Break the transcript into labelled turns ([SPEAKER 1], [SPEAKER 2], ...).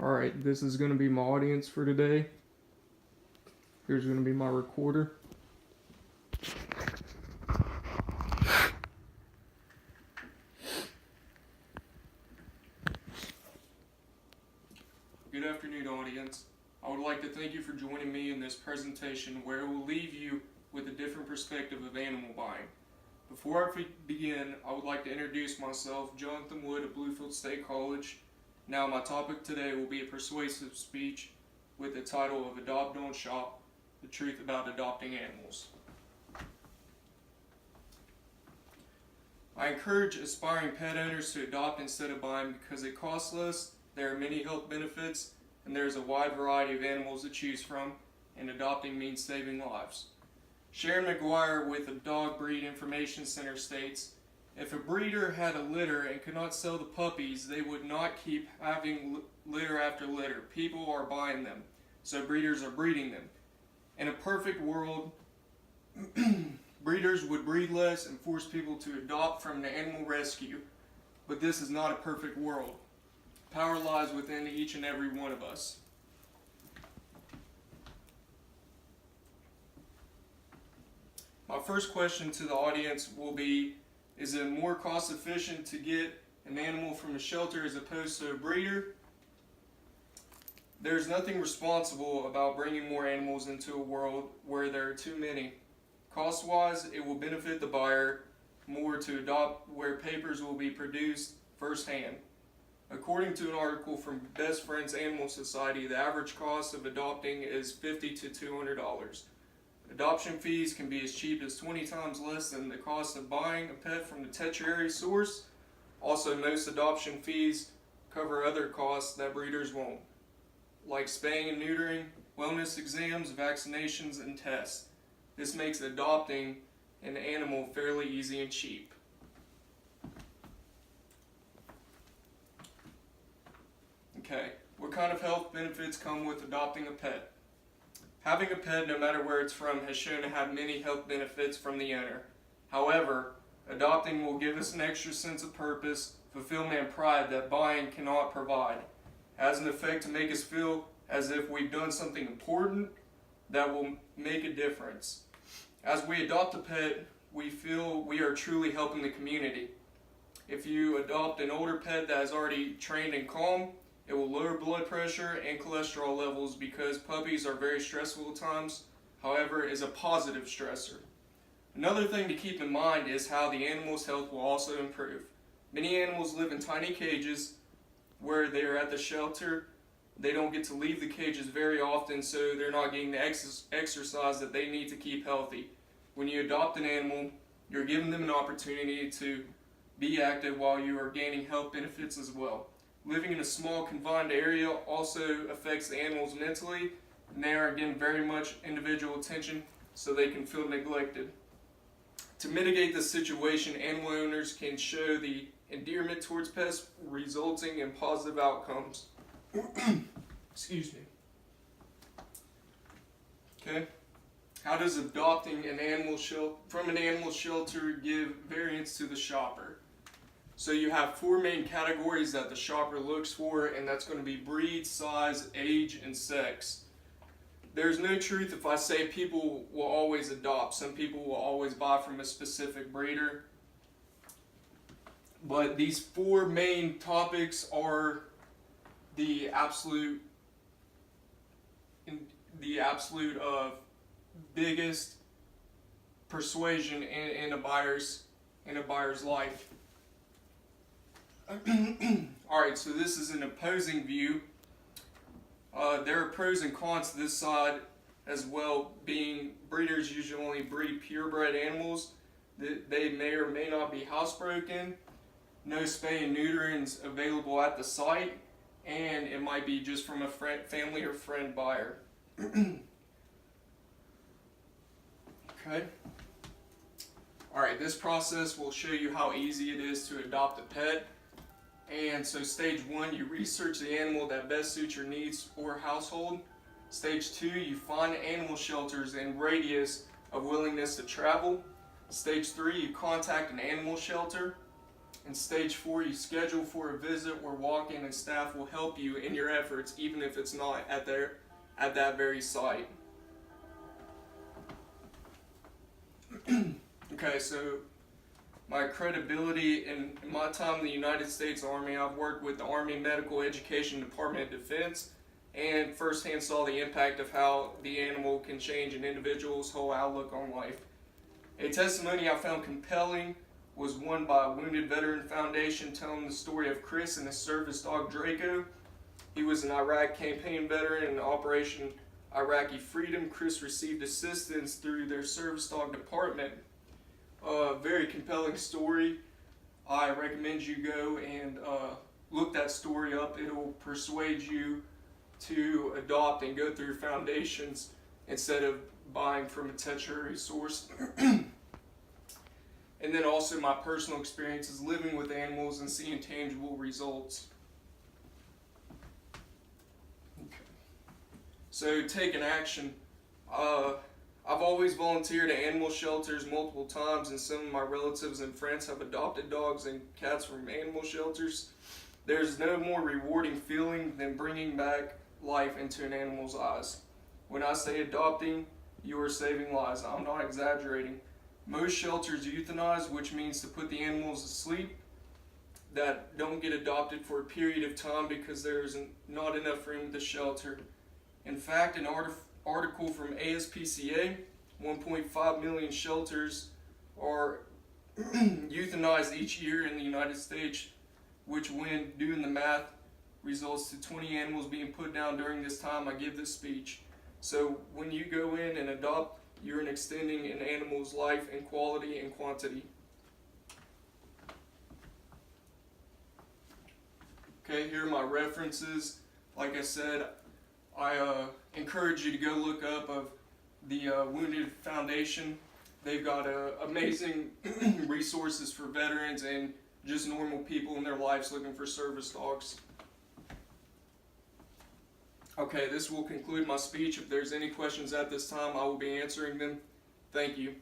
[SPEAKER 1] Alright, this is going to be my audience for today. Here's going to be my recorder. Good afternoon, audience. I would like to thank you for joining me in this presentation where it will leave you with a different perspective of animal buying. Before I begin, I would like to introduce myself, Jonathan Wood of Bluefield State College. Now, my topic today will be a persuasive speech with the title of Adopt, Don't Shop, the Truth About Adopting Animals. I encourage aspiring pet owners to adopt instead of buying because it costs less, there are many health benefits, and there is a wide variety of animals to choose from, and adopting means saving lives. Sharon McGuire with the Dog Breed Information Center states, if a breeder had a litter and could not sell the puppies, they would not keep having litter after litter. People are buying them, so breeders are breeding them. In a perfect world, breeders would breed less and force people to adopt from an animal rescue, but this is not a perfect world. Power lies within each and every one of us. My first question to the audience will be, is it more cost efficient to get an animal from a shelter as opposed to a breeder? There's nothing responsible about bringing more animals into a world where there are too many. Cost-wise, it will benefit the buyer more to adopt where papers will be produced firsthand. According to an article from Best Friends Animal Society, the average cost of adopting is $50 to $200. Adoption fees can be as cheap as 20 times less than the cost of buying a pet from the tertiary source. Also, most adoption fees cover other costs that breeders won't, like spaying and neutering, wellness exams, vaccinations, and tests. This makes adopting an animal fairly easy and cheap. Okay, what kind of health benefits come with adopting a pet? Having a pet, no matter where it's from, has shown to have many health benefits from the owner. However, adopting will give us an extra sense of purpose, fulfillment, and pride that buying cannot provide. It has an effect to make us feel as if we've done something important that will make a difference. As we adopt a pet, we feel we are truly helping the community. If you adopt an older pet that is already trained in COMM, it will lower blood pressure and cholesterol levels because puppies are very stressful at times. However, it is a positive stressor. Another thing to keep in mind is how the animal's health will also improve. Many animals live in tiny cages where they are at the shelter. They don't get to leave the cages very often, so they're not getting the exercise that they need to keep healthy. When you adopt an animal, you're giving them an opportunity to be active while you are gaining health benefits as well. Living in a small confined area also affects the animals mentally, and they are getting very much individual attention so they can feel neglected. To mitigate this situation, animal owners can show the endearment towards pets, resulting in positive outcomes. Excuse me. Okay. How does adopting an animal from an animal shelter give variance to the shopper? So you have four main categories that the shopper looks for, and that's going to be breed, size, age, and sex. There's no truth if I say people will always adopt. Some people will always buy from a specific breeder. But these four main topics are the absolute biggest persuasion in a buyer's life. Alright, so this is an opposing view. There are pros and cons to this side as well, being breeders usually only breed purebred animals. They may or may not be housebroken. No spay and neuterings available at the site, and it might be just from a family or friend buyer. Okay. Alright, this process will show you how easy it is to adopt a pet. And so stage 1, you research the animal that best suits your needs or household. Stage 2, you find animal shelters in radius of willingness to travel. Stage 3, you contact an animal shelter. In stage 4, you schedule for a visit where walk-in and staff will help you in your efforts, even if it's not at that very site. Okay, so my credibility in my time in the United States Army, I've worked with the Army Medical Education Department of Defense and firsthand saw the impact of how the animal can change an individual's whole outlook on life. A testimony I found compelling was one by Wounded Veteran Foundation telling the story of Chris and his service dog Draco. He was an Iraq campaign veteran in Operation Iraqi Freedom. Chris received assistance through their service dog department. Very compelling story. I recommend you go and look that story up. It'll persuade you to adopt and go through foundations instead of buying from a tertiary source. And then also my personal experiences living with animals and seeing tangible results. Okay. So taking action. I've always volunteered at animal shelters multiple times, and some of my relatives and friends have adopted dogs and cats from animal shelters. There's no more rewarding feeling than bringing back life into an animal's eyes. When I say adopting, you are saving lives. I'm not exaggerating. Most shelters euthanize, which means to put the animals to sleep that don't get adopted for a period of time because there's not enough room at the shelter. In fact, an article from ASPCA, 1.5 million shelters are euthanized each year in the United States, which, when doing the math, results to 20 animals being put down during this time I give this speech. So when you go in and adopt, you're extending an animal's life in quality and quantity. Okay, here are my references. Like I said, I encourage you to go look up of the Wounded Foundation. They've got amazing resources for veterans and just normal people in their lives looking for service dogs. Okay, this will conclude my speech. If there's any questions at this time, I will be answering them. Thank you.